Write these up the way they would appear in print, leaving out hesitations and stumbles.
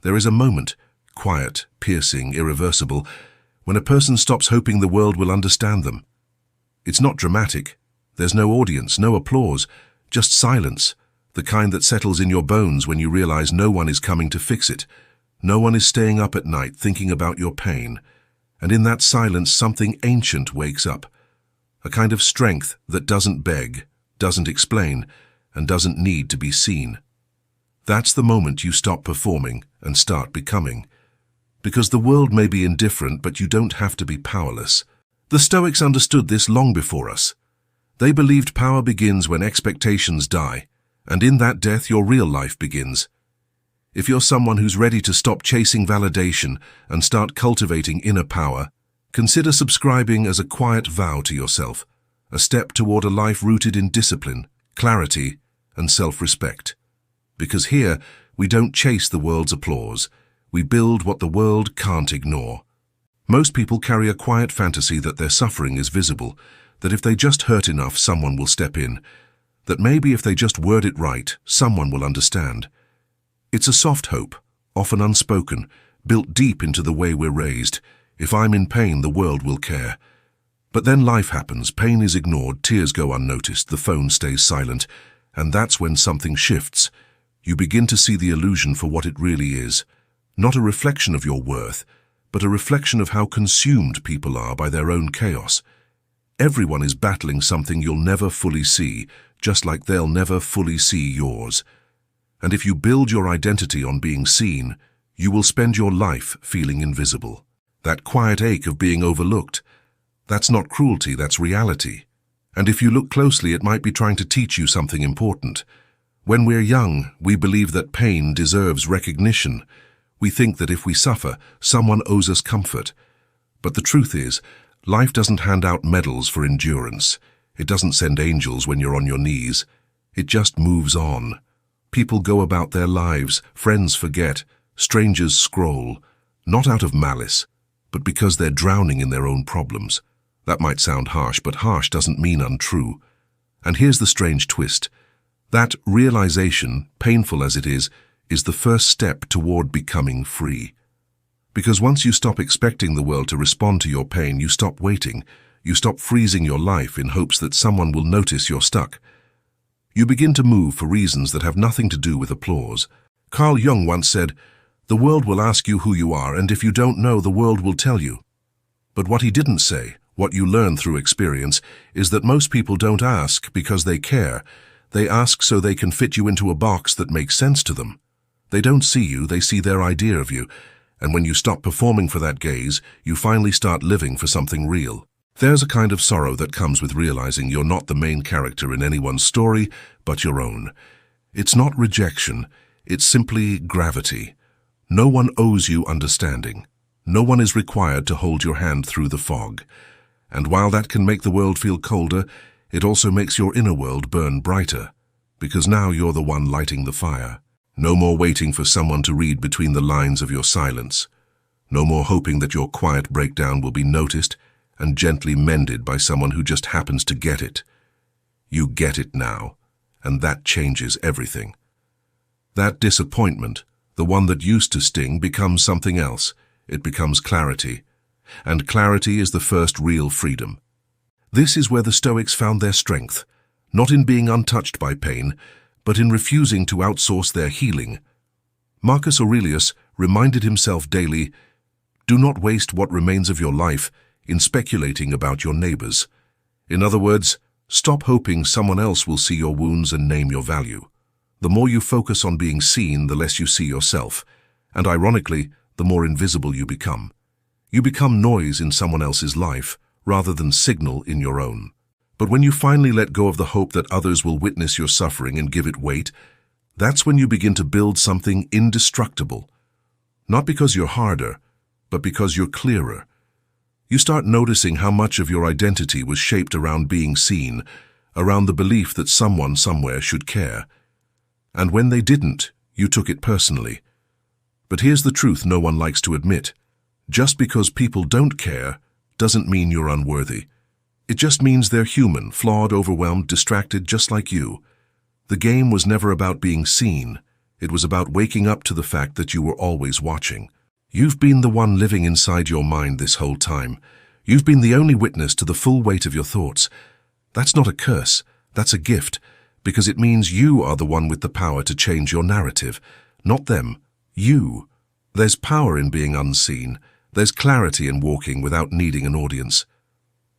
There is a moment, quiet, piercing, irreversible, when a person stops hoping the world will understand them. It's not dramatic. There's no audience, no applause, just silence, the kind that settles in your bones when you realize no one is coming to fix it. No one is staying up at night thinking about your pain. And in that silence, something ancient wakes up. A kind of strength that doesn't beg, doesn't explain, and doesn't need to be seen. That's the moment you stop performing and start becoming. Because the world may be indifferent, but you don't have to be powerless. The Stoics understood this long before us. They believed power begins when expectations die, and in that death your real life begins. If you're someone who's ready to stop chasing validation and start cultivating inner power, consider subscribing as a quiet vow to yourself, a step toward a life rooted in discipline, clarity, and self-respect. Because here, we don't chase the world's applause. We build what the world can't ignore. Most people carry a quiet fantasy that their suffering is visible, that if they just hurt enough, someone will step in, that maybe if they just word it right, someone will understand. It's a soft hope, often unspoken, built deep into the way we're raised. If I'm in pain, the world will care. But then life happens, pain is ignored, tears go unnoticed, the phone stays silent, and that's when something shifts. You begin to see the illusion for what it really is, not a reflection of your worth, but a reflection of how consumed people are by their own chaos. Everyone is battling something you'll never fully see, just like they'll never fully see yours. And if you build your identity on being seen, you will spend your life feeling invisible. That quiet ache of being overlooked, that's not cruelty, that's reality. And if you look closely, it might be trying to teach you something important. When we're young, we believe that pain deserves recognition. We think that if we suffer, someone owes us comfort. But the truth is, life doesn't hand out medals for endurance. It doesn't send angels when you're on your knees. It just moves on. People go about their lives, friends forget, strangers scroll, not out of malice, but because they're drowning in their own problems. That might sound harsh, but harsh doesn't mean untrue. And here's the strange twist. That realization, painful as it is the first step toward becoming free. Because once you stop expecting the world to respond to your pain, you stop waiting. You stop freezing your life in hopes that someone will notice you're stuck. You begin to move for reasons that have nothing to do with applause. Carl Jung once said, "The world will ask you who you are, and if you don't know, the world will tell you." But what he didn't say, what you learn through experience, is that most people don't ask because they care. They ask so they can fit you into a box that makes sense to them. They don't see you, they see their idea of you. And when you stop performing for that gaze, you finally start living for something real. There's a kind of sorrow that comes with realizing you're not the main character in anyone's story, but your own. It's not rejection, it's simply gravity. No one owes you understanding. No one is required to hold your hand through the fog. And while that can make the world feel colder, it also makes your inner world burn brighter, because now you're the one lighting the fire. No more waiting for someone to read between the lines of your silence. No more hoping that your quiet breakdown will be noticed and gently mended by someone who just happens to get it. You get it now, and that changes everything. That disappointment, the one that used to sting, becomes something else. It becomes clarity. And clarity is the first real freedom. This is where the Stoics found their strength, not in being untouched by pain, but in refusing to outsource their healing. Marcus Aurelius reminded himself daily, "Do not waste what remains of your life in speculating about your neighbors." In other words, stop hoping someone else will see your wounds and name your value. The more you focus on being seen, the less you see yourself. And ironically, the more invisible you become. You become noise in someone else's life, rather than signal in your own. But when you finally let go of the hope that others will witness your suffering and give it weight, that's when you begin to build something indestructible. Not because you're harder, but because you're clearer. You start noticing how much of your identity was shaped around being seen, around the belief that someone somewhere should care. And when they didn't, you took it personally. But here's the truth no one likes to admit. Just because people don't care doesn't mean you're unworthy. It just means they're human, flawed, overwhelmed, distracted, just like you. The game was never about being seen. It was about waking up to the fact that you were always watching. You've been the one living inside your mind this whole time. You've been the only witness to the full weight of your thoughts. That's not a curse, that's a gift, because it means you are the one with the power to change your narrative. Not them, you. There's power in being unseen. There's clarity in walking without needing an audience.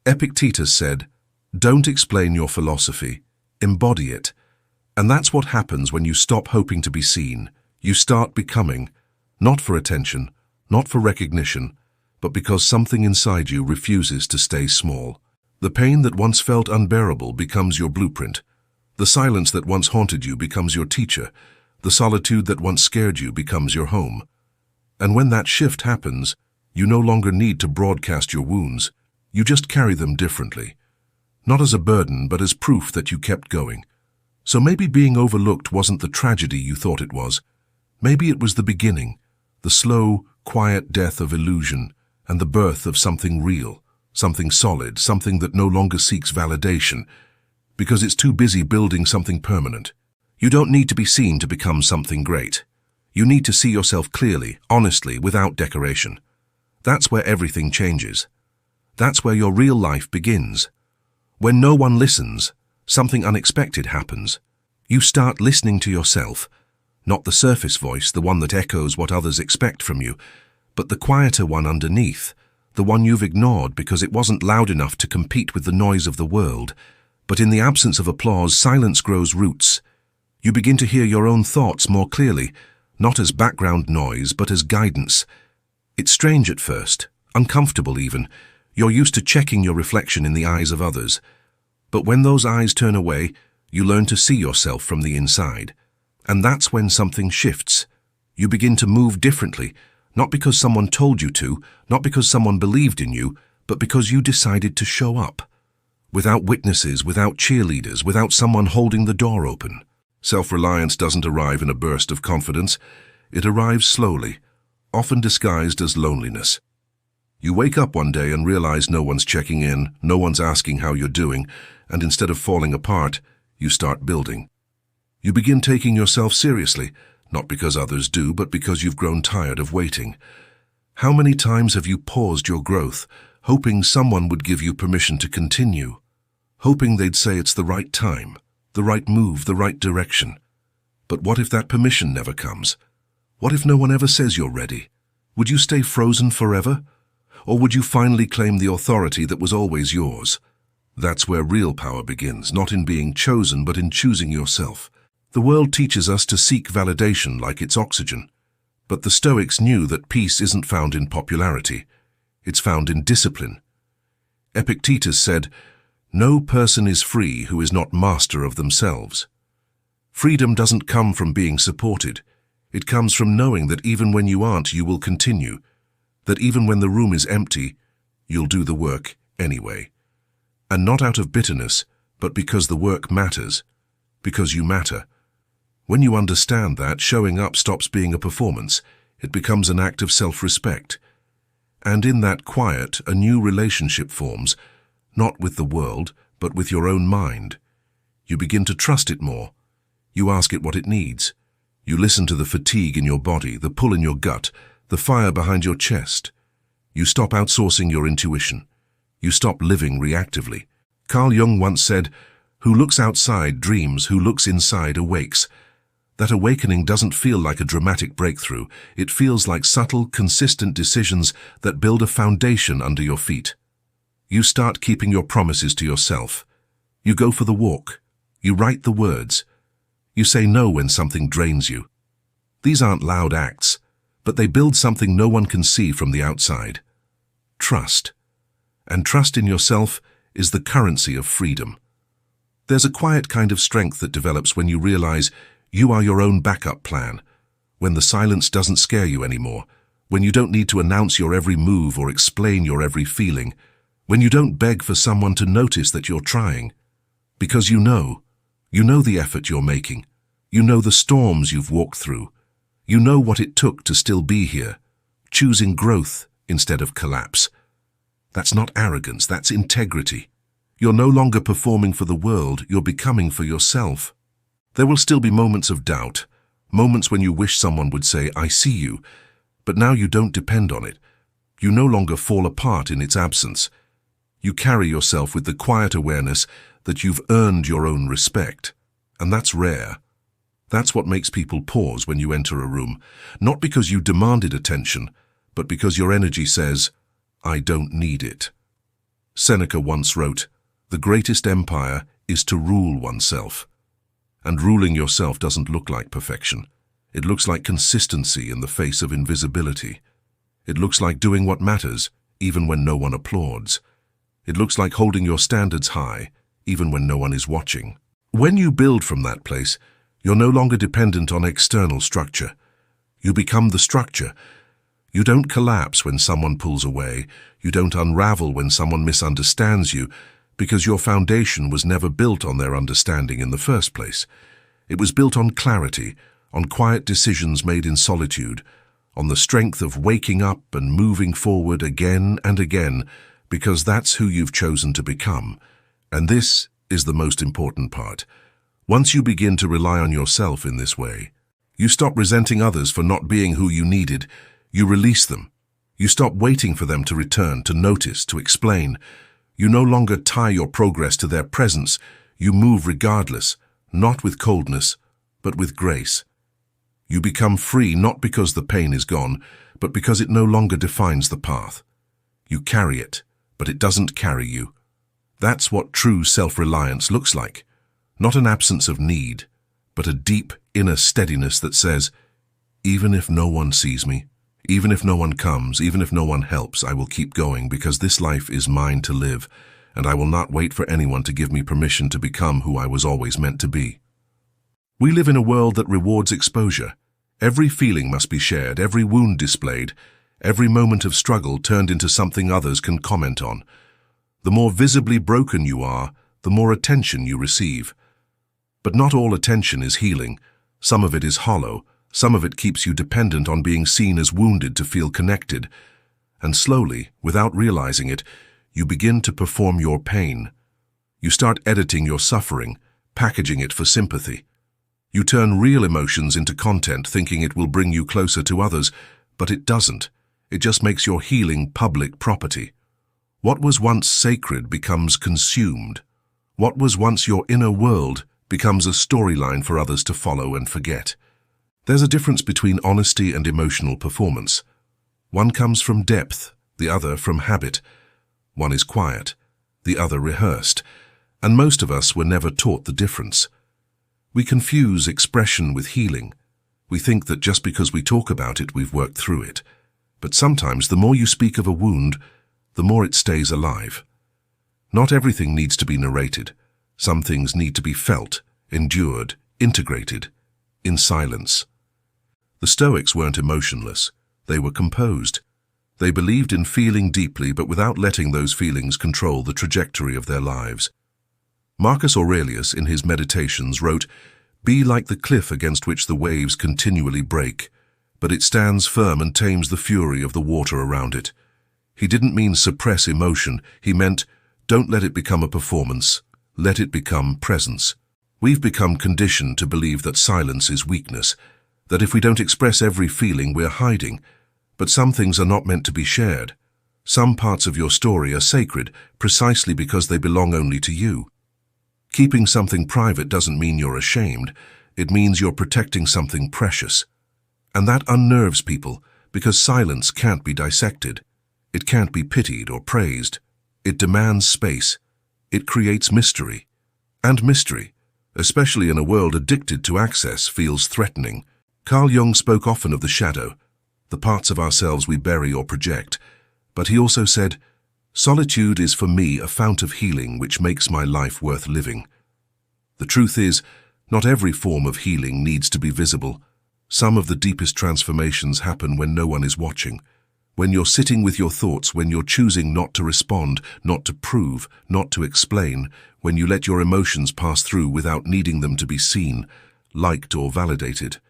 Epictetus said, "Don't explain your philosophy, embody it." And that's what happens when you stop hoping to be seen. You start becoming, not for attention, not for recognition, but because something inside you refuses to stay small. The pain that once felt unbearable becomes your blueprint. The silence that once haunted you becomes your teacher. The solitude that once scared you becomes your home. And when that shift happens, you no longer need to broadcast your wounds. You just carry them differently. Not as a burden, but as proof that you kept going. So maybe being overlooked wasn't the tragedy you thought it was. Maybe it was the beginning, the slow, quiet death of illusion, and the birth of something real, something solid, something that no longer seeks validation, because it's too busy building something permanent. You don't need to be seen to become something great. You need to see yourself clearly, honestly, without decoration. That's where everything changes. That's where your real life begins. When no one listens, something unexpected happens. You start listening to yourself, not the surface voice, the one that echoes what others expect from you, but the quieter one underneath, the one you've ignored because it wasn't loud enough to compete with the noise of the world. But in the absence of applause, silence grows roots. You begin to hear your own thoughts more clearly, not as background noise, but as guidance. It's strange at first, uncomfortable even. You're used to checking your reflection in the eyes of others. But when those eyes turn away, you learn to see yourself from the inside. And that's when something shifts. You begin to move differently, not because someone told you to, not because someone believed in you, but because you decided to show up. Without witnesses, without cheerleaders, without someone holding the door open. Self-reliance doesn't arrive in a burst of confidence. It arrives slowly, often disguised as loneliness. You wake up one day and realize no one's checking in, no one's asking how you're doing, and instead of falling apart, you start building. You begin taking yourself seriously, not because others do, but because you've grown tired of waiting. How many times have you paused your growth, hoping someone would give you permission to continue? Hoping they'd say it's the right time, the right move, the right direction. But what if that permission never comes? What if no one ever says you're ready? Would you stay frozen forever? Or would you finally claim the authority that was always yours? That's where real power begins, not in being chosen, but in choosing yourself. The world teaches us to seek validation like it's oxygen. But the Stoics knew that peace isn't found in popularity. It's found in discipline. Epictetus said, "No person is free who is not master of themselves." Freedom doesn't come from being supported. It comes from knowing that even when you aren't, you will continue. That even when the room is empty, you'll do the work anyway. And not out of bitterness, but because the work matters. Because you matter. When you understand that, showing up stops being a performance. It becomes an act of self-respect. And in that quiet, a new relationship forms, not with the world, but with your own mind. You begin to trust it more. You ask it what it needs. You listen to the fatigue in your body, the pull in your gut, the fire behind your chest. You stop outsourcing your intuition. You stop living reactively. Carl Jung once said, "Who looks outside dreams, who looks inside awakes." That awakening doesn't feel like a dramatic breakthrough. It feels like subtle, consistent decisions that build a foundation under your feet. You start keeping your promises to yourself. You go for the walk. You write the words. You say no when something drains you. These aren't loud acts, but they build something no one can see from the outside. Trust. And trust in yourself is the currency of freedom. There's a quiet kind of strength that develops when you realize you are your own backup plan, when the silence doesn't scare you anymore, when you don't need to announce your every move or explain your every feeling, when you don't beg for someone to notice that you're trying. Because you know the effort you're making. You know the storms you've walked through. You know what it took to still be here, choosing growth instead of collapse. That's not arrogance, that's integrity. You're no longer performing for the world, you're becoming for yourself. There will still be moments of doubt, Moments when you wish someone would say, "I see you," but now you don't depend on it. You no longer fall apart in its absence. You carry yourself with the quiet awareness that you've earned your own respect. And that's rare. That's what makes people pause when you enter a room, not because you demanded attention, but because your energy says, "I don't need it." Seneca once wrote, "The greatest empire is to rule oneself." And ruling yourself doesn't look like perfection. It looks like consistency in the face of invisibility. It looks like doing what matters, even when no one applauds. It looks like holding your standards high, even when no one is watching. When you build from that place, you're no longer dependent on external structure. You become the structure. You don't collapse when someone pulls away. You don't unravel when someone misunderstands you, because your foundation was never built on their understanding in the first place. It was built on clarity, on quiet decisions made in solitude, on the strength of waking up and moving forward again and again, because that's who you've chosen to become. And this is the most important part. Once you begin to rely on yourself in this way, you stop resenting others for not being who you needed. You release them. You stop waiting for them to return, to notice, to explain. You no longer tie your progress to their presence. You move regardless, not with coldness, but with grace. You become free not because the pain is gone, but because it no longer defines the path. You carry it, but it doesn't carry you. That's what true self-reliance looks like. Not an absence of need, but a deep inner steadiness that says, even if no one sees me, even if no one comes, even if no one helps, I will keep going because this life is mine to live, and I will not wait for anyone to give me permission to become who I was always meant to be. We live in a world that rewards exposure. Every feeling must be shared, every wound displayed, every moment of struggle turned into something others can comment on. The more visibly broken you are, the more attention you receive. But not all attention is healing. Some of it is hollow. Some of it keeps you dependent on being seen as wounded to feel connected. And slowly, without realizing it, you begin to perform your pain. You start editing your suffering, packaging it for sympathy. You turn real emotions into content thinking it will bring you closer to others, but it doesn't. It just makes your healing public property. What was once sacred becomes consumed. What was once your inner world becomes a storyline for others to follow and forget. There's a difference between honesty and emotional performance. One comes from depth, the other from habit. One is quiet, the other rehearsed, and most of us were never taught the difference. We confuse expression with healing. We think that just because we talk about it, we've worked through it. But sometimes the more you speak of a wound, the more it stays alive. Not everything needs to be narrated. Some things need to be felt, endured, integrated, in silence. The Stoics weren't emotionless. They were composed. They believed in feeling deeply, but without letting those feelings control the trajectory of their lives. Marcus Aurelius, in his Meditations, wrote, "Be like the cliff against which the waves continually break, but it stands firm and tames the fury of the water around it." He didn't mean suppress emotion. He meant, don't let it become a performance. Let it become presence. We've become conditioned to believe that silence is weakness, that if we don't express every feeling, we're hiding. But some things are not meant to be shared. Some parts of your story are sacred precisely because they belong only to you. Keeping something private doesn't mean you're ashamed. It means you're protecting something precious. And that unnerves people because silence can't be dissected. It can't be pitied or praised. It demands space. It creates mystery. And mystery, especially in a world addicted to access, feels threatening. Carl Jung spoke often of the shadow, the parts of ourselves we bury or project. But he also said, "Solitude is for me a fount of healing which makes my life worth living." The truth is, not every form of healing needs to be visible. Some of the deepest transformations happen when no one is watching. When you're sitting with your thoughts, when you're choosing not to respond, not to prove, not to explain, when you let your emotions pass through without needing them to be seen, liked or validated.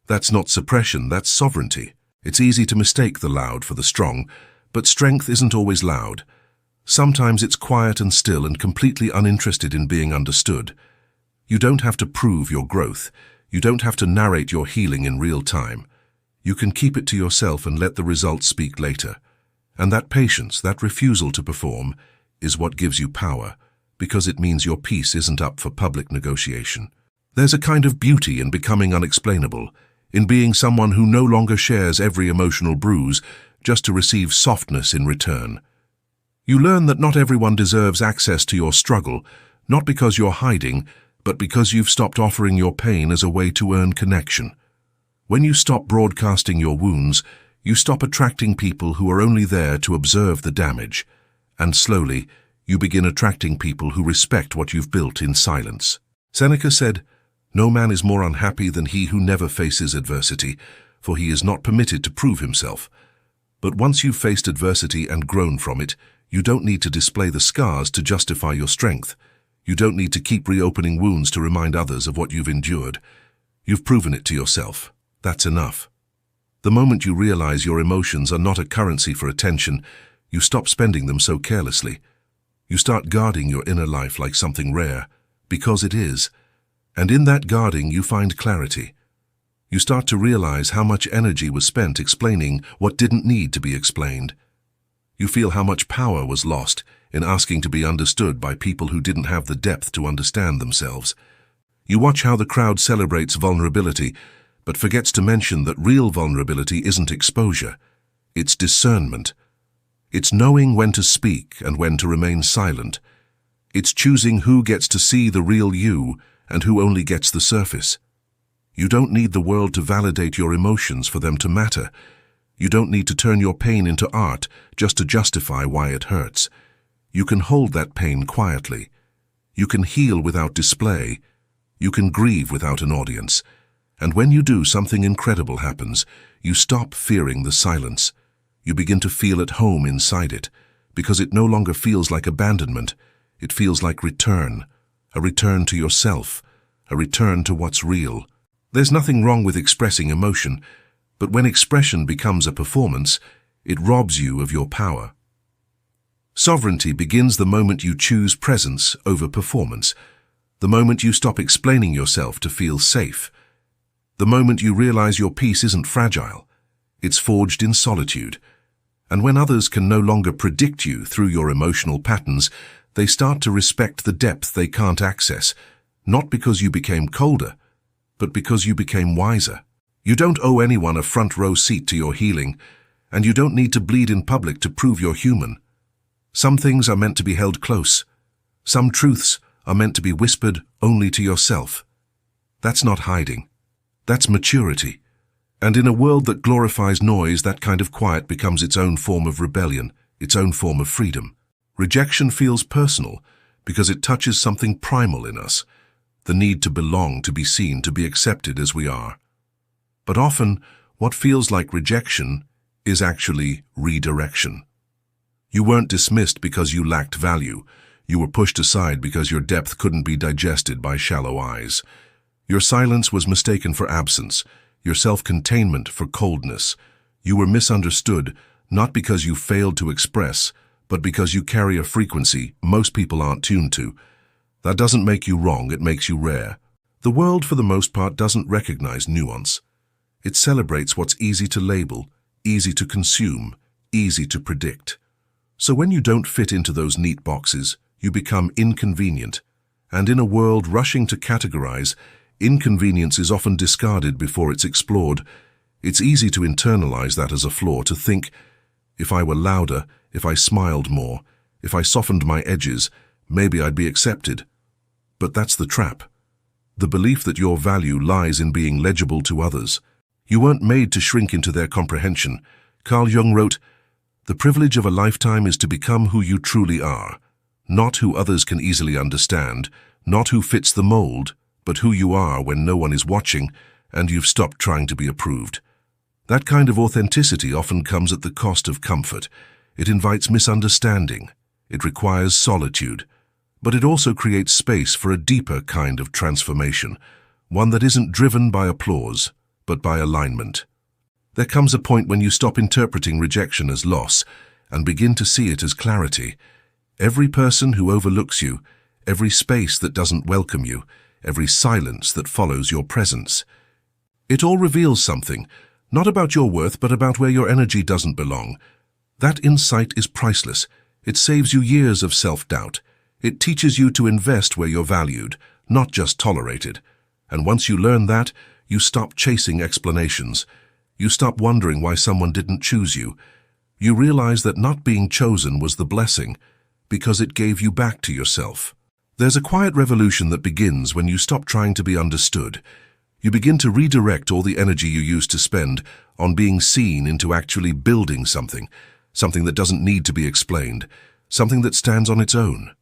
That's not suppression, that's sovereignty. It's easy to mistake the loud for the strong, but strength isn't always loud. Sometimes it's quiet and still and completely uninterested in being understood. You don't have to prove your growth. You don't have to narrate your healing in real time. You can keep it to yourself and let the results speak later. And that patience, that refusal to perform, is what gives you power, because it means your peace isn't up for public negotiation. There's a kind of beauty in becoming unexplainable, in being someone who no longer shares every emotional bruise just to receive softness in return. You learn that not everyone deserves access to your struggle, not because you're hiding, but because you've stopped offering your pain as a way to earn connection. When you stop broadcasting your wounds, you stop attracting people who are only there to observe the damage, and slowly, you begin attracting people who respect what you've built in silence. Seneca said, "No man is more unhappy than he who never faces adversity, for he is not permitted to prove himself." But once you've faced adversity and grown from it, you don't need to display the scars to justify your strength. You don't need to keep reopening wounds to remind others of what you've endured. You've proven it to yourself. That's enough. The moment you realize your emotions are not a currency for attention, you stop spending them so carelessly. You start guarding your inner life like something rare, because it is. And in that guarding, you find clarity. You start to realize how much energy was spent explaining what didn't need to be explained. You feel how much power was lost in asking to be understood by people who didn't have the depth to understand themselves. You watch how the crowd celebrates vulnerability, but forgets to mention that real vulnerability isn't exposure. It's discernment. It's knowing when to speak and when to remain silent. It's choosing who gets to see the real you and who only gets the surface. You don't need the world to validate your emotions for them to matter. You don't need to turn your pain into art just to justify why it hurts. You can hold that pain quietly. You can heal without display. You can grieve without an audience. And when you do, something incredible happens. You stop fearing the silence. You begin to feel at home inside it, because it no longer feels like abandonment. It feels like return, a return to yourself, a return to what's real. There's nothing wrong with expressing emotion, but when expression becomes a performance, it robs you of your power. Sovereignty begins the moment you choose presence over performance, the moment you stop explaining yourself to feel safe, the moment you realize your peace isn't fragile, it's forged in solitude. And when others can no longer predict you through your emotional patterns, they start to respect the depth they can't access, not because you became colder, but because you became wiser. You don't owe anyone a front row seat to your healing, and you don't need to bleed in public to prove you're human. Some things are meant to be held close. Some truths are meant to be whispered only to yourself. That's not hiding. That's maturity. And in a world that glorifies noise, that kind of quiet becomes its own form of rebellion, its own form of freedom. Rejection feels personal because it touches something primal in us, the need to belong, to be seen, to be accepted as we are. But often, what feels like rejection is actually redirection. You weren't dismissed because you lacked value. You were pushed aside because your depth couldn't be digested by shallow eyes. Your silence was mistaken for absence, your self-containment for coldness. You were misunderstood, not because you failed to express, but because you carry a frequency most people aren't tuned to. That doesn't make you wrong, it makes you rare. The world, for the most part, doesn't recognize nuance. It celebrates what's easy to label, easy to consume, easy to predict. So when you don't fit into those neat boxes, you become inconvenient. And in a world rushing to categorize, inconvenience is often discarded before it's explored. It's easy to internalize that as a flaw, to think, if I were louder, if I smiled more, if I softened my edges, maybe I'd be accepted. But that's the trap. The belief that your value lies in being legible to others. You weren't made to shrink into their comprehension. Carl Jung wrote, "The privilege of a lifetime is to become who you truly are, not who others can easily understand, not who fits the mold, but who you are when no one is watching and you've stopped trying to be approved." That kind of authenticity often comes at the cost of comfort. It invites misunderstanding. It requires solitude. But it also creates space for a deeper kind of transformation, one that isn't driven by applause, but by alignment. There comes a point when you stop interpreting rejection as loss and begin to see it as clarity. Every person who overlooks you, every space that doesn't welcome you, every silence that follows your presence. It all reveals something, not about your worth, but about where your energy doesn't belong. That insight is priceless. It saves you years of self-doubt. It teaches you to invest where you're valued, not just tolerated. And once you learn that, you stop chasing explanations. You stop wondering why someone didn't choose you. You realize that not being chosen was the blessing, because it gave you back to yourself. There's a quiet revolution that begins when you stop trying to be understood. You begin to redirect all the energy you used to spend on being seen into actually building something that doesn't need to be explained, something that stands on its own.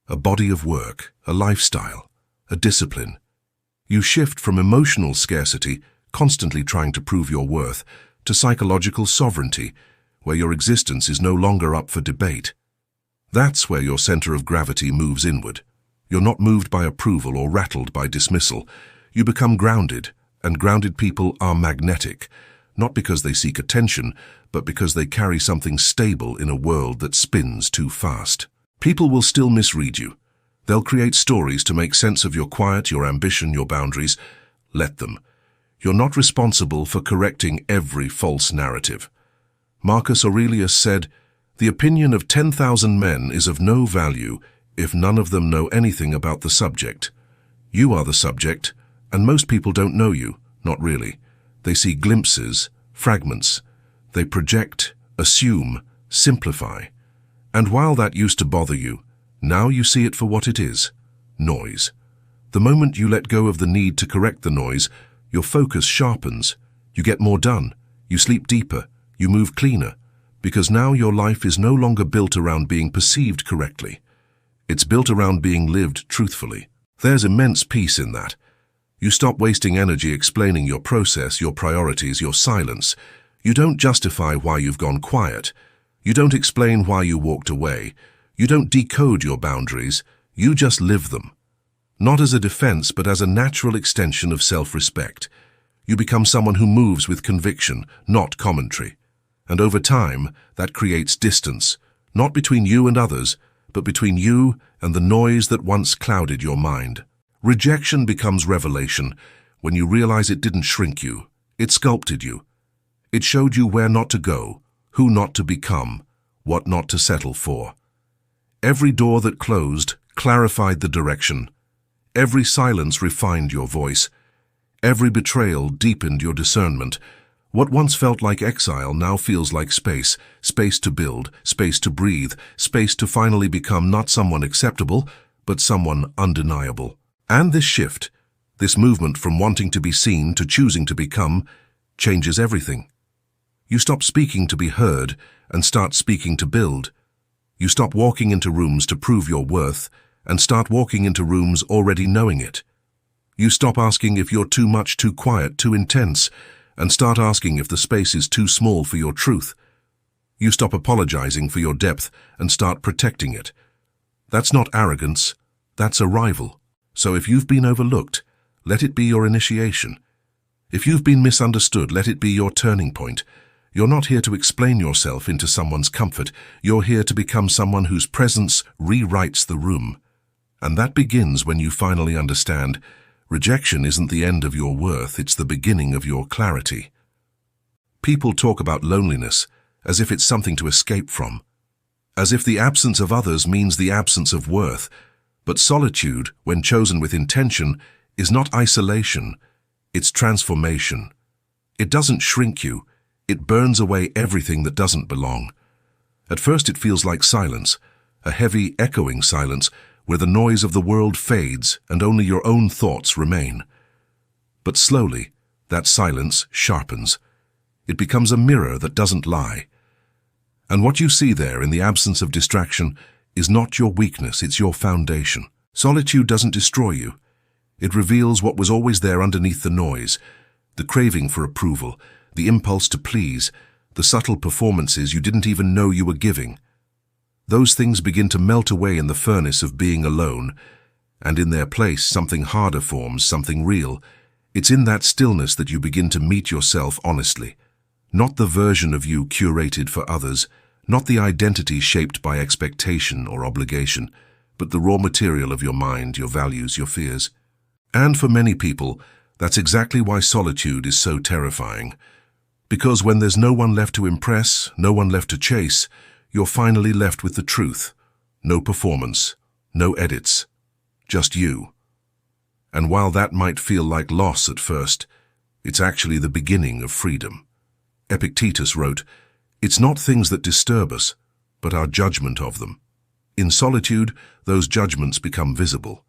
A body of work, a lifestyle, a discipline. You shift from emotional scarcity, constantly trying to prove your worth, to psychological sovereignty, where your existence is no longer up for debate. That's where your center of gravity moves inward. You're not moved by approval or rattled by dismissal. You become grounded, and grounded people are magnetic, not because they seek attention, but because they carry something stable in a world that spins too fast. People will still misread you. They'll create stories to make sense of your quiet, your ambition, your boundaries. Let them. You're not responsible for correcting every false narrative. Marcus Aurelius said, "The opinion of 10,000 men is of no value if none of them know anything about the subject." You are the subject, and most people don't know you, not really. They see glimpses, fragments. They project, assume, simplify. And while that used to bother you, now you see it for what it is, noise. The moment you let go of the need to correct the noise, your focus sharpens. You get more done. You sleep deeper. You move cleaner. Because now your life is no longer built around being perceived correctly. It's built around being lived truthfully. There's immense peace in that. You stop wasting energy explaining your process, your priorities, your silence. You don't justify why you've gone quiet. You don't explain why you walked away. You don't decode your boundaries. You just live them. Not as a defense, but as a natural extension of self-respect. You become someone who moves with conviction, not commentary. And over time, that creates distance, not between you and others, but between you and the noise that once clouded your mind. Rejection becomes revelation when you realize it didn't shrink you, it sculpted you. It showed you where not to go, who not to become, what not to settle for. Every door that closed clarified the direction. Every silence refined your voice. Every betrayal deepened your discernment. What once felt like exile now feels like space, space to build, space to breathe, space to finally become not someone acceptable, but someone undeniable. And this shift, this movement from wanting to be seen to choosing to become, changes everything. You stop speaking to be heard and start speaking to build. You stop walking into rooms to prove your worth and start walking into rooms already knowing it. You stop asking if you're too much, too quiet, too intense, and start asking if the space is too small for your truth. You stop apologizing for your depth and start protecting it. That's not arrogance, that's arrival. So if you've been overlooked, let it be your initiation. If you've been misunderstood, let it be your turning point. You're not here to explain yourself into someone's comfort. You're here to become someone whose presence rewrites the room. And that begins when you finally understand rejection isn't the end of your worth, it's the beginning of your clarity. People talk about loneliness as if it's something to escape from, as if the absence of others means the absence of worth. But solitude, when chosen with intention, is not isolation, it's transformation. It doesn't shrink you, it burns away everything that doesn't belong. At first it feels like silence, a heavy, echoing silence, where the noise of the world fades and only your own thoughts remain. But slowly, that silence sharpens. It becomes a mirror that doesn't lie. And what you see there in the absence of distraction is not your weakness, it's your foundation. Solitude doesn't destroy you. It reveals what was always there underneath the noise, the craving for approval, the impulse to please, the subtle performances you didn't even know you were giving. Those things begin to melt away in the furnace of being alone, and in their place something harder forms, something real. It's in that stillness that you begin to meet yourself honestly. Not the version of you curated for others, not the identity shaped by expectation or obligation, but the raw material of your mind, your values, your fears. And for many people, that's exactly why solitude is so terrifying. Because when there's no one left to impress, no one left to chase, you're finally left with the truth. No performance, no edits, just you. And while that might feel like loss at first, it's actually the beginning of freedom. Epictetus wrote, "It's not things that disturb us, but our judgment of them." In solitude, those judgments become visible.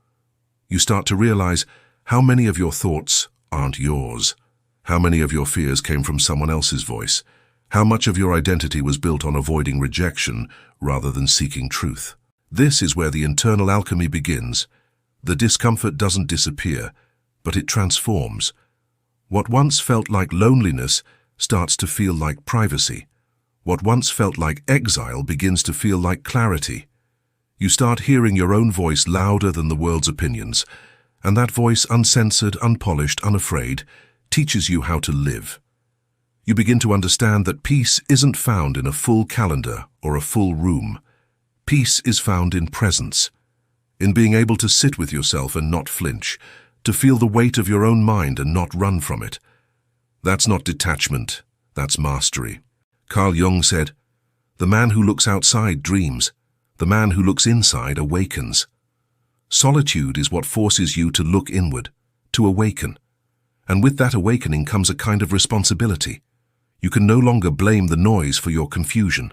You start to realize how many of your thoughts aren't yours, how many of your fears came from someone else's voice, how much of your identity was built on avoiding rejection rather than seeking truth. This is where the internal alchemy begins. The discomfort doesn't disappear, but it transforms. What once felt like loneliness starts to feel like privacy. What once felt like exile begins to feel like clarity. You start hearing your own voice louder than the world's opinions, and that voice, uncensored, unpolished, unafraid, teaches you how to live. You begin to understand that peace isn't found in a full calendar or a full room. Peace is found in presence, in being able to sit with yourself and not flinch, to feel the weight of your own mind and not run from it. That's not detachment, that's mastery. Carl Jung said, "The man who looks outside dreams, the man who looks inside awakens." Solitude is what forces you to look inward, to awaken. And with that awakening comes a kind of responsibility. You can no longer blame the noise for your confusion.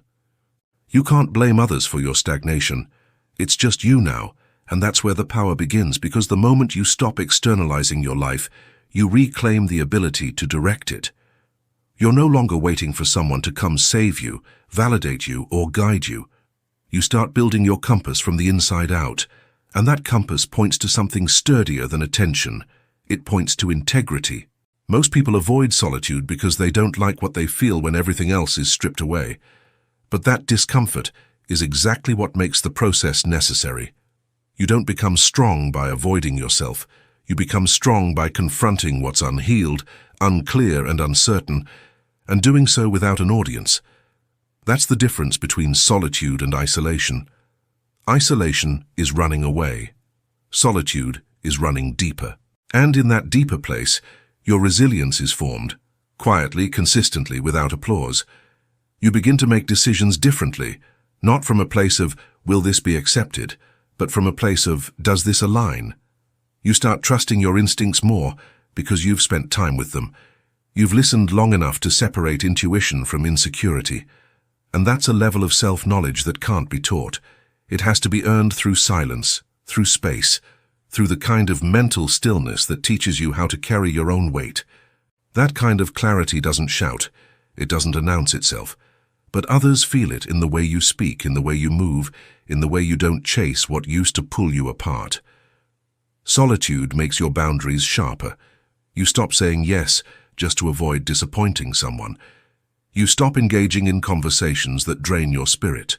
You can't blame others for your stagnation. It's just you now, and that's where the power begins, because the moment you stop externalizing your life, you reclaim the ability to direct it. You're no longer waiting for someone to come save you, validate you, or guide you. You start building your compass from the inside out, and that compass points to something sturdier than attention. It points to integrity. Most people avoid solitude because they don't like what they feel when everything else is stripped away. But that discomfort is exactly what makes the process necessary. You don't become strong by avoiding yourself. You become strong by confronting what's unhealed, unclear, and uncertain, and doing so without an audience. That's the difference between solitude and isolation. Isolation is running away. Solitude is running deeper. And in that deeper place, your resilience is formed, quietly, consistently, without applause. You begin to make decisions differently, not from a place of, will this be accepted, but from a place of, does this align? You start trusting your instincts more because you've spent time with them. You've listened long enough to separate intuition from insecurity. And that's a level of self-knowledge that can't be taught. It has to be earned through silence, through space, through the kind of mental stillness that teaches you how to carry your own weight. That kind of clarity doesn't shout, it doesn't announce itself, but others feel it in the way you speak, in the way you move, in the way you don't chase what used to pull you apart. Solitude makes your boundaries sharper. You stop saying yes just to avoid disappointing someone. You stop engaging in conversations that drain your spirit.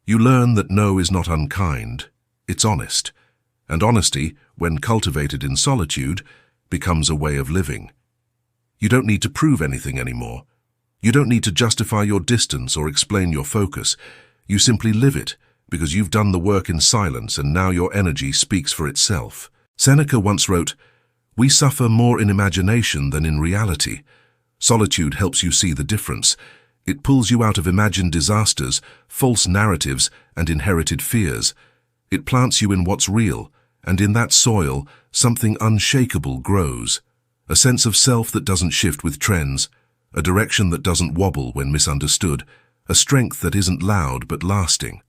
You learn that no is not unkind, it's honest. And honesty, when cultivated in solitude, becomes a way of living. You don't need to prove anything anymore. You don't need to justify your distance or explain your focus. You simply live it, because you've done the work in silence and now your energy speaks for itself. Seneca once wrote, "We suffer more in imagination than in reality." Solitude helps you see the difference. It pulls you out of imagined disasters, false narratives, and inherited fears. It plants you in what's real, and in that soil, something unshakable grows. A sense of self that doesn't shift with trends, a direction that doesn't wobble when misunderstood, a strength that isn't loud but lasting.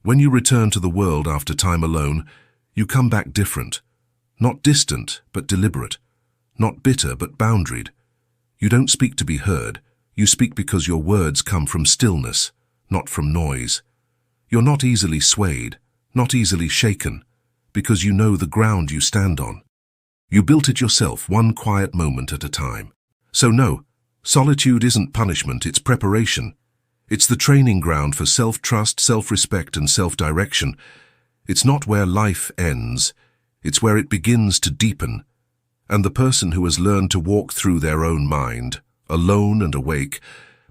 When you return to the world after time alone, you come back different. Not distant, but deliberate. Not bitter, but boundaried. You don't speak to be heard. You speak because your words come from stillness, not from noise. You're not easily swayed, not easily shaken, because you know the ground you stand on. You built it yourself, one quiet moment at a time. So no, solitude isn't punishment, it's preparation. It's the training ground for self-trust, self-respect, and self-direction. It's not where life ends, it's where it begins to deepen. And the person who has learned to walk through their own mind, alone and awake,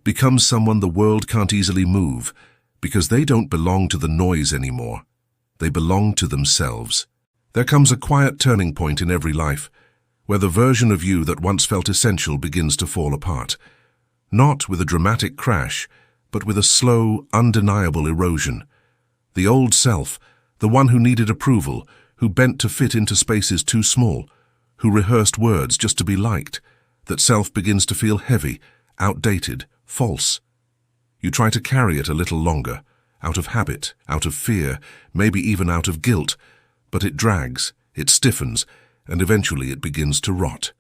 becomes someone the world can't easily move, because they don't belong to the noise anymore. They belong to themselves. There comes a quiet turning point in every life, where the version of you that once felt essential begins to fall apart. Not with a dramatic crash, but with a slow, undeniable erosion. The old self, the one who needed approval, who bent to fit into spaces too small, who rehearsed words just to be liked, that self begins to feel heavy, outdated, false. You try to carry it a little longer, out of habit, out of fear, maybe even out of guilt, but it drags, it stiffens, and eventually it begins to rot.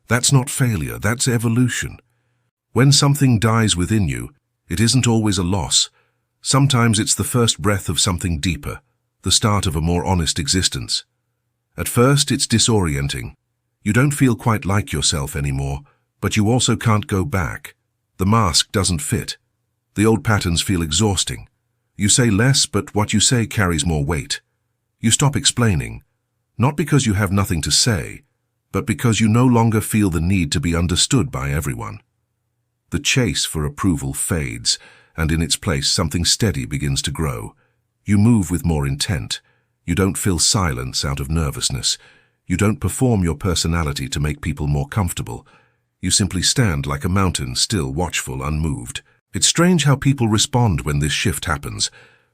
That's not failure, that's evolution. When something dies within you, it isn't always a loss. Sometimes it's the first breath of something deeper, the start of a more honest existence. At first, it's disorienting. You don't feel quite like yourself anymore, but you also can't go back. The mask doesn't fit. The old patterns feel exhausting. You say less, but what you say carries more weight. You stop explaining, not because you have nothing to say, but because you no longer feel the need to be understood by everyone. The chase for approval fades, and in its place something steady begins to grow. You move with more intent. You don't fill silence out of nervousness. You don't perform your personality to make people more comfortable. You simply stand like a mountain, still, watchful, unmoved. It's strange how people respond when this shift happens.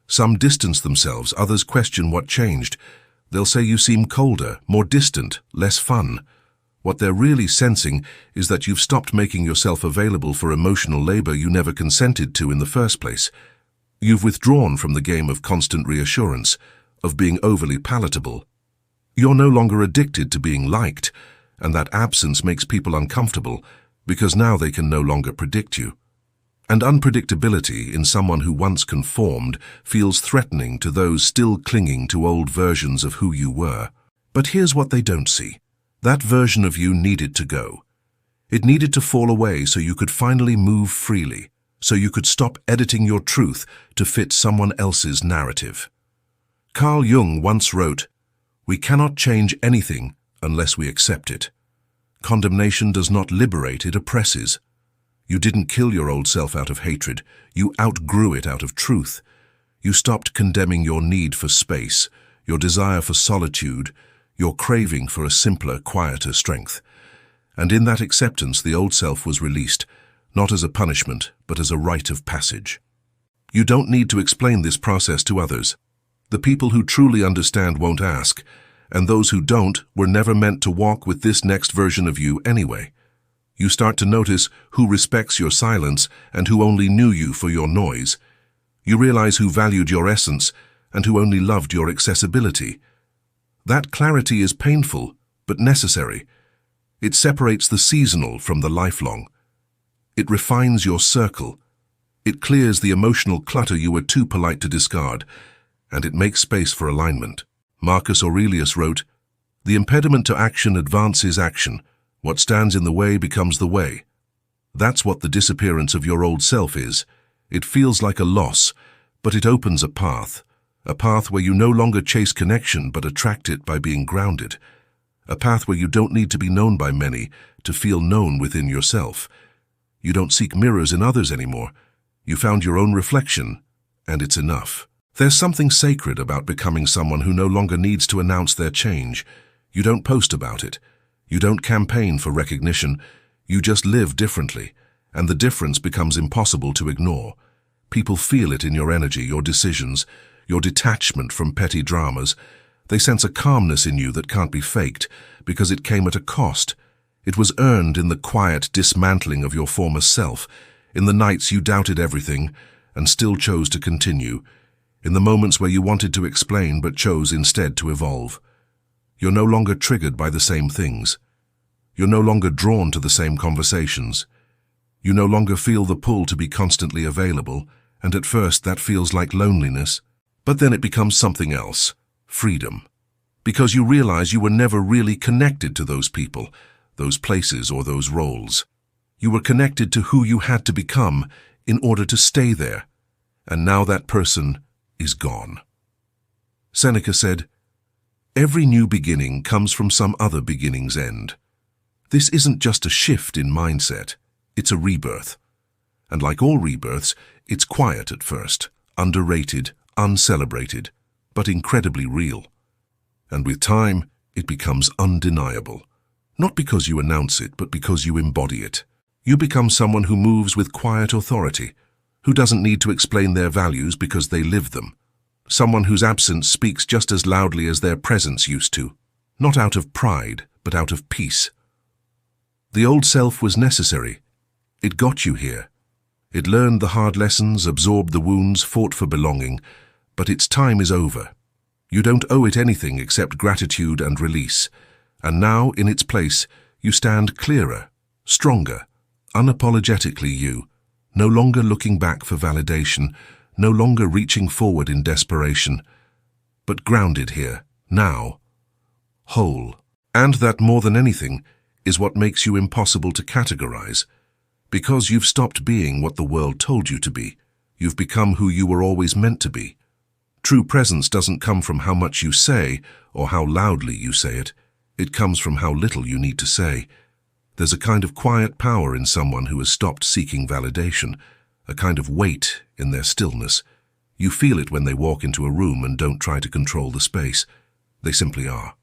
Some distance themselves, others question what changed. They'll say you seem colder, more distant, less fun. What they're really sensing is that you've stopped making yourself available for emotional labor you never consented to in the first place. You've withdrawn from the game of constant reassurance, of being overly palatable. You're no longer addicted to being liked, and that absence makes people uncomfortable because now they can no longer predict you. And unpredictability in someone who once conformed feels threatening to those still clinging to old versions of who you were. But here's what they don't see. That version of you needed to go. It needed to fall away so you could finally move freely, so you could stop editing your truth to fit someone else's narrative. Carl Jung once wrote, "We cannot change anything unless we accept it. Condemnation does not liberate, it oppresses." You didn't kill your old self out of hatred, you outgrew it out of truth. You stopped condemning your need for space, your desire for solitude, your craving for a simpler, quieter strength. And in that acceptance, the old self was released, not as a punishment, but as a rite of passage. You don't need to explain this process to others. The people who truly understand won't ask, and those who don't were never meant to walk with this next version of you anyway. You start to notice who respects your silence and who only knew you for your noise. You realize who valued your essence and who only loved your accessibility. That clarity is painful, but necessary. It separates the seasonal from the lifelong. It refines your circle. It clears the emotional clutter you were too polite to discard, and it makes space for alignment. Marcus Aurelius wrote, "The impediment to action advances action. What stands in the way becomes the way." That's what the disappearance of your old self is. It feels like a loss, but it opens a path where you no longer chase connection but attract it by being grounded. A path where you don't need to be known by many to feel known within yourself. You don't seek mirrors in others anymore. You found your own reflection, and it's enough. There's something sacred about becoming someone who no longer needs to announce their change. You don't post about it. You don't campaign for recognition. You just live differently, and the difference becomes impossible to ignore. People feel it in your energy, your decisions, your detachment from petty dramas. They sense a calmness in you that can't be faked, because it came at a cost. It was earned in the quiet dismantling of your former self, in the nights you doubted everything and still chose to continue, in the moments where you wanted to explain but chose instead to evolve. You're no longer triggered by the same things. You're no longer drawn to the same conversations. You no longer feel the pull to be constantly available, and at first that feels like loneliness. But then it becomes something else, freedom. Because you realize you were never really connected to those people, those places, or those roles. You were connected to who you had to become in order to stay there, and now that person is gone. Seneca said, "Every new beginning comes from some other beginning's end." This isn't just a shift in mindset, it's a rebirth. And like all rebirths, it's quiet at first, underrated, uncelebrated, but incredibly real. And with time, it becomes undeniable. Not because you announce it, but because you embody it. You become someone who moves with quiet authority, who doesn't need to explain their values because they live them. Someone whose absence speaks just as loudly as their presence used to, not out of pride, but out of peace. The old self was necessary. It got you here. It learned the hard lessons, absorbed the wounds, fought for belonging, but its time is over. You don't owe it anything except gratitude and release, and now, in its place, you stand clearer, stronger, unapologetically you, no longer looking back for validation, no longer reaching forward in desperation, but grounded here, now, whole. And that, more than anything, is what makes you impossible to categorize. Because you've stopped being what the world told you to be, you've become who you were always meant to be. True presence doesn't come from how much you say or how loudly you say it. It comes from how little you need to say. There's a kind of quiet power in someone who has stopped seeking validation, a kind of weight in their stillness. You feel it when they walk into a room and don't try to control the space. They simply are.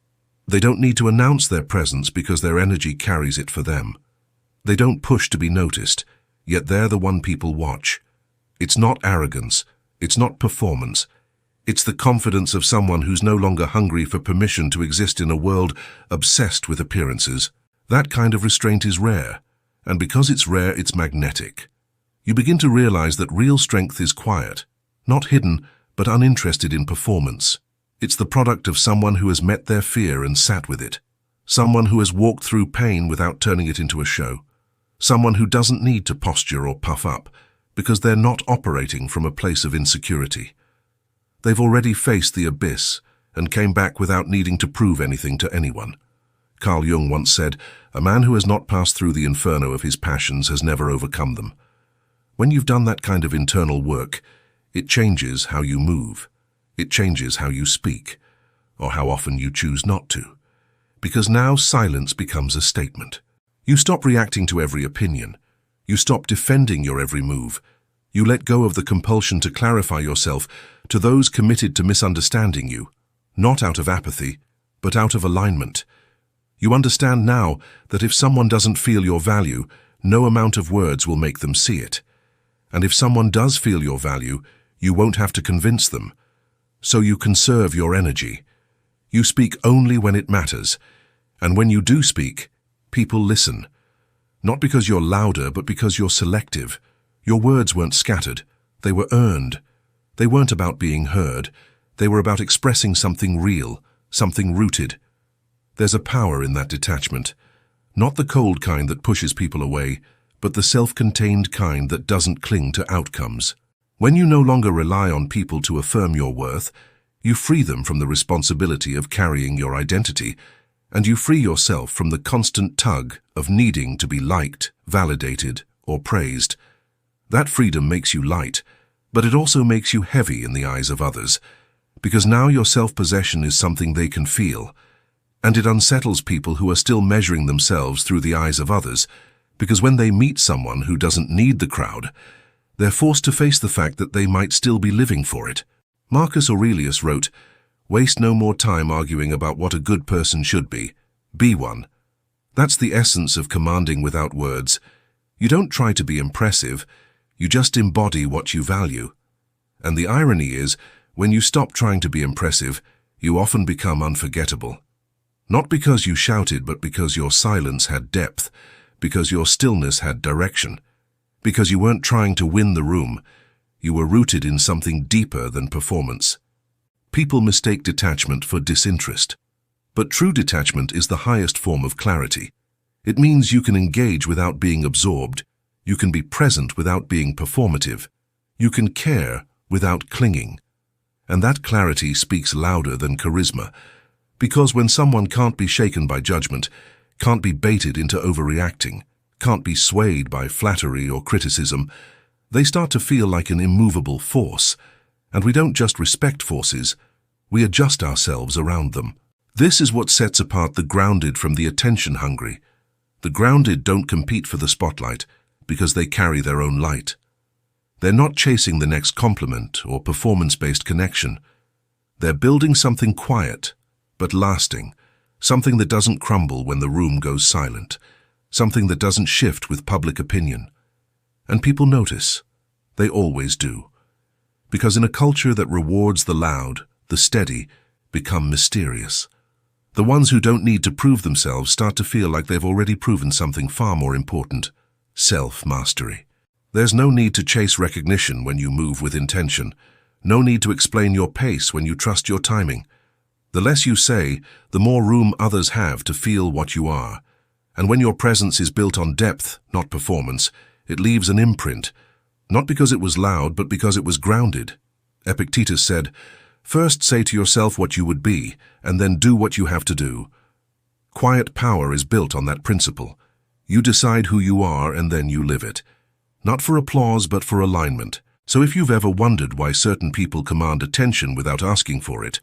They don't need to announce their presence because their energy carries it for them. They don't push to be noticed, yet they're the one people watch. It's not arrogance. It's not performance. It's the confidence of someone who's no longer hungry for permission to exist in a world obsessed with appearances. That kind of restraint is rare, and because it's rare, it's magnetic. You begin to realize that real strength is quiet, not hidden, but uninterested in performance. It's the product of someone who has met their fear and sat with it. Someone who has walked through pain without turning it into a show. Someone who doesn't need to posture or puff up, because they're not operating from a place of insecurity. They've already faced the abyss and came back without needing to prove anything to anyone. Carl Jung once said, "A man who has not passed through the inferno of his passions has never overcome them." When you've done that kind of internal work, it changes how you move. It changes how you speak, or how often you choose not to. Because now silence becomes a statement. You stop reacting to every opinion. You stop defending your every move. You let go of the compulsion to clarify yourself to those committed to misunderstanding you, not out of apathy, but out of alignment. You understand now that if someone doesn't feel your value, no amount of words will make them see it. And if someone does feel your value, you won't have to convince them. So you conserve your energy. You speak only when it matters, and when you do speak, people listen. Not because you're louder, but because you're selective. Your words weren't scattered, they were earned. They weren't about being heard, they were about expressing something real, something rooted. There's a power in that detachment, not the cold kind that pushes people away, but the self-contained kind that doesn't cling to outcomes. When you no longer rely on people to affirm your worth, you free them from the responsibility of carrying your identity, and you free yourself from the constant tug of needing to be liked, validated, or praised. That freedom makes you light, but it also makes you heavy in the eyes of others, because now your self-possession is something they can feel, and it unsettles people who are still measuring themselves through the eyes of others, because when they meet someone who doesn't need the crowd, they're forced to face the fact that they might still be living for it. Marcus Aurelius wrote, "Waste no more time arguing about what a good person should be one." That's the essence of commanding without words. You don't try to be impressive, you just embody what you value. And the irony is, when you stop trying to be impressive, you often become unforgettable. Not because you shouted, but because your silence had depth, because your stillness had direction, because you weren't trying to win the room, you were rooted in something deeper than performance. People mistake detachment for disinterest, but true detachment is the highest form of clarity. It means you can engage without being absorbed, you can be present without being performative, you can care without clinging. And that clarity speaks louder than charisma, because when someone can't be shaken by judgment, can't be baited into overreacting, can't be swayed by flattery or criticism, they start to feel like an immovable force. And we don't just respect forces, we adjust ourselves around them. This is what sets apart the grounded from the attention-hungry. The grounded don't compete for the spotlight because they carry their own light. They're not chasing the next compliment or performance-based connection. They're building something quiet, but lasting, something that doesn't crumble when the room goes silent, something that doesn't shift with public opinion. And people notice. They always do. Because in a culture that rewards the loud, the steady become mysterious. The ones who don't need to prove themselves start to feel like they've already proven something far more important: self-mastery. There's no need to chase recognition when you move with intention. No need to explain your pace when you trust your timing. The less you say, the more room others have to feel what you are. And when your presence is built on depth, not performance, it leaves an imprint, not because it was loud, but because it was grounded. Epictetus said, "First say to yourself what you would be, and then do what you have to do." Quiet power is built on that principle. You decide who you are, and then you live it. Not for applause, but for alignment. So if you've ever wondered why certain people command attention without asking for it,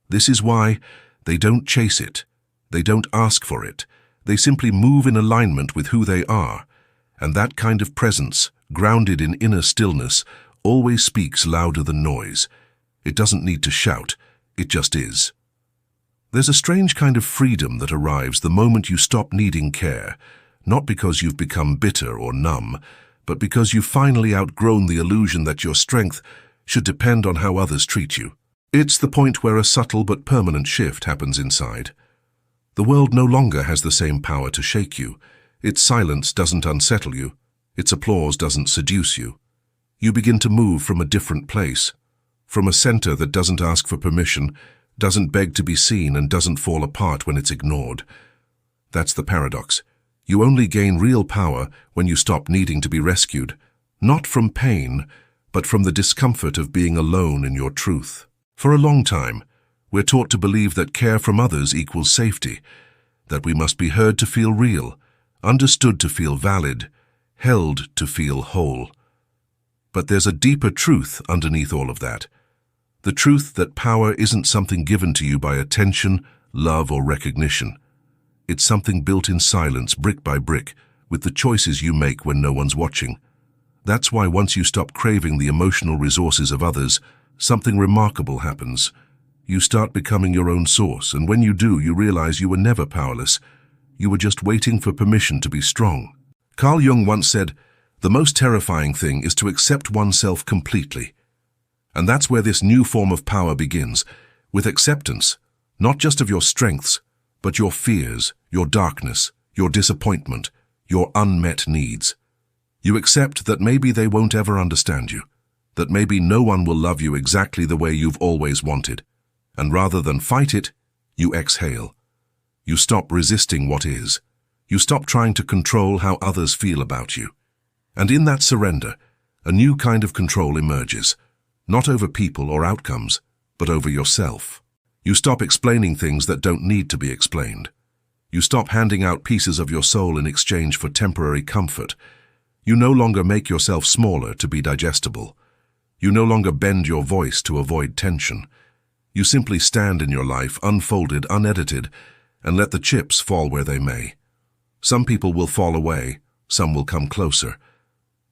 this is why. They don't chase it. They don't ask for it. They simply move in alignment with who they are. And that kind of presence, grounded in inner stillness, always speaks louder than noise. It doesn't need to shout. It just is. There's a strange kind of freedom that arrives the moment you stop needing care, not because you've become bitter or numb, but because you've finally outgrown the illusion that your strength should depend on how others treat you. It's the point where a subtle but permanent shift happens inside. The world no longer has the same power to shake you. Its silence doesn't unsettle you. Its applause doesn't seduce you. You begin to move from a different place, from a center that doesn't ask for permission, doesn't beg to be seen, and doesn't fall apart when it's ignored. That's the paradox. You only gain real power when you stop needing to be rescued, not from pain, but from the discomfort of being alone in your truth. For a long time, we're taught to believe that care from others equals safety, that we must be heard to feel real, understood to feel valid, held to feel whole. But there's a deeper truth underneath all of that. The truth that power isn't something given to you by attention, love, or recognition. It's something built in silence, brick by brick, with the choices you make when no one's watching. That's why once you stop craving the emotional resources of others, something remarkable happens. You start becoming your own source, and when you do, you realize you were never powerless. You were just waiting for permission to be strong. Carl Jung once said, "The most terrifying thing is to accept oneself completely." And that's where this new form of power begins, with acceptance, not just of your strengths, but your fears, your darkness, your disappointment, your unmet needs. You accept that maybe they won't ever understand you, that maybe no one will love you exactly the way you've always wanted. And rather than fight it, you exhale. You stop resisting what is. You stop trying to control how others feel about you. And in that surrender, a new kind of control emerges, not over people or outcomes, but over yourself. You stop explaining things that don't need to be explained. You stop handing out pieces of your soul in exchange for temporary comfort. You no longer make yourself smaller to be digestible. You no longer bend your voice to avoid tension. You simply stand in your life, unfolded, unedited, and let the chips fall where they may. Some people will fall away, some will come closer.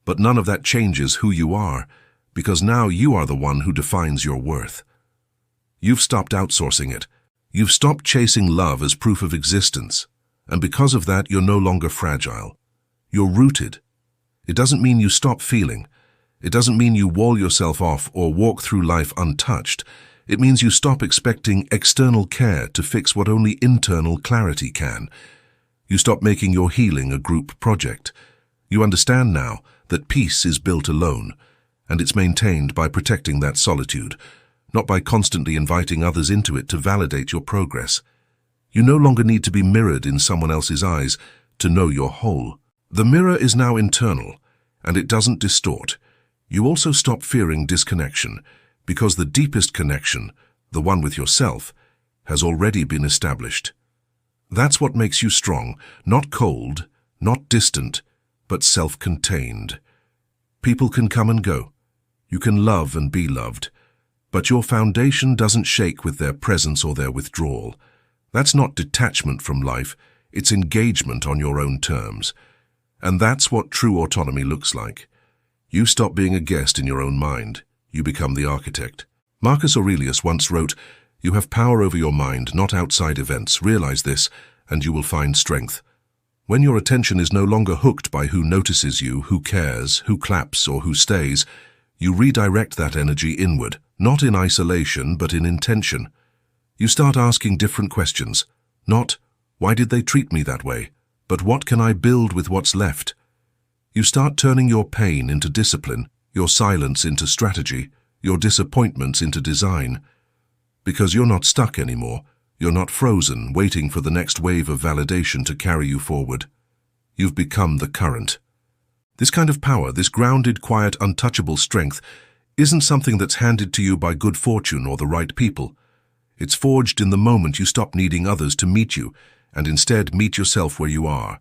But none of that changes who you are, because now you are the one who defines your worth. You've stopped outsourcing it. You've stopped chasing love as proof of existence. And because of that, you're no longer fragile. You're rooted. It doesn't mean you stop feeling. It doesn't mean you wall yourself off or walk through life untouched. It means you stop expecting external care to fix what only internal clarity can. You stop making your healing a group project. You understand now that peace is built alone, and it's maintained by protecting that solitude, not by constantly inviting others into it to validate your progress. You no longer need to be mirrored in someone else's eyes to know you're whole. The mirror is now internal, and it doesn't distort. You also stop fearing disconnection, because the deepest connection, the one with yourself, has already been established. That's what makes you strong, not cold, not distant, but self-contained. People can come and go. You can love and be loved. But your foundation doesn't shake with their presence or their withdrawal. That's not detachment from life, it's engagement on your own terms. And that's what true autonomy looks like. You stop being a guest in your own mind. You become the architect. Marcus Aurelius once wrote, You have power over your mind, not outside events. Realize this, and you will find strength. When your attention is no longer hooked by who notices you, who cares, who claps, or who stays, you redirect that energy inward, not in isolation, but in intention. You start asking different questions. Not, why did they treat me that way? But what can I build with what's left? You start turning your pain into discipline, your silence into strategy, your disappointments into design. Because you're not stuck anymore. You're not frozen, waiting for the next wave of validation to carry you forward. You've become the current. This kind of power, this grounded, quiet, untouchable strength, isn't something that's handed to you by good fortune or the right people. It's forged in the moment you stop needing others to meet you, and instead meet yourself where you are.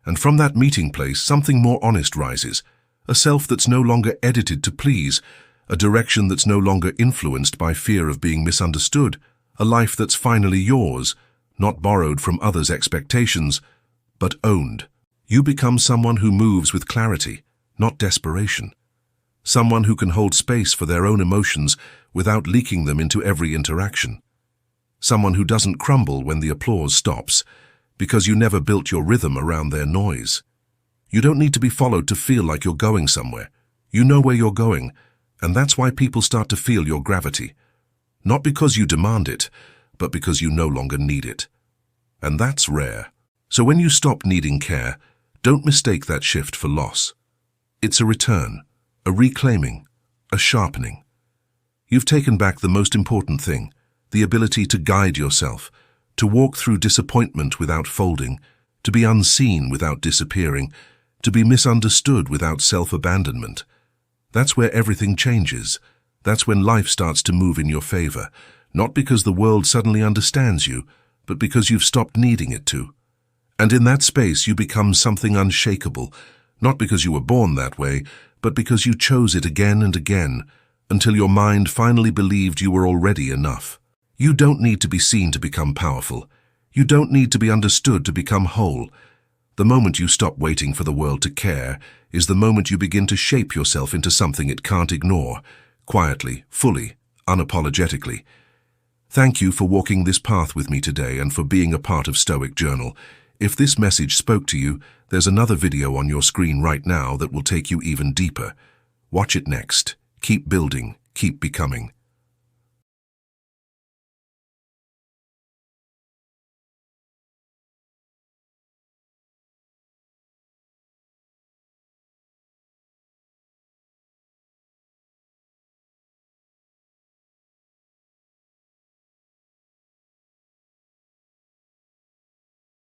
And from that meeting place, something more honest rises, a self that's no longer edited to please, a direction that's no longer influenced by fear of being misunderstood, a life that's finally yours, not borrowed from others' expectations, but owned. You become someone who moves with clarity, not desperation. Someone who can hold space for their own emotions without leaking them into every interaction. Someone who doesn't crumble when the applause stops, because you never built your rhythm around their noise. You don't need to be followed to feel like you're going somewhere. You know where you're going, and that's why people start to feel your gravity. Not because you demand it, but because you no longer need it. And that's rare. So when you stop needing care, don't mistake that shift for loss. It's a return, a reclaiming, a sharpening. You've taken back the most important thing, the ability to guide yourself, to walk through disappointment without folding, to be unseen without disappearing, to be misunderstood without self-abandonment. That's where everything changes. That's when life starts to move in your favor, not because the world suddenly understands you, but because you've stopped needing it to. And in that space you become something unshakable, not because you were born that way, but because you chose it again and again, until your mind finally believed you were already enough. You don't need to be seen to become powerful. You don't need to be understood to become whole. The moment you stop waiting for the world to care is the moment you begin to shape yourself into something it can't ignore, quietly, fully, unapologetically. Thank you for walking this path with me today and for being a part of Stoic Journal. If this message spoke to you, there's another video on your screen right now that will take you even deeper. Watch it next. Keep building, keep becoming.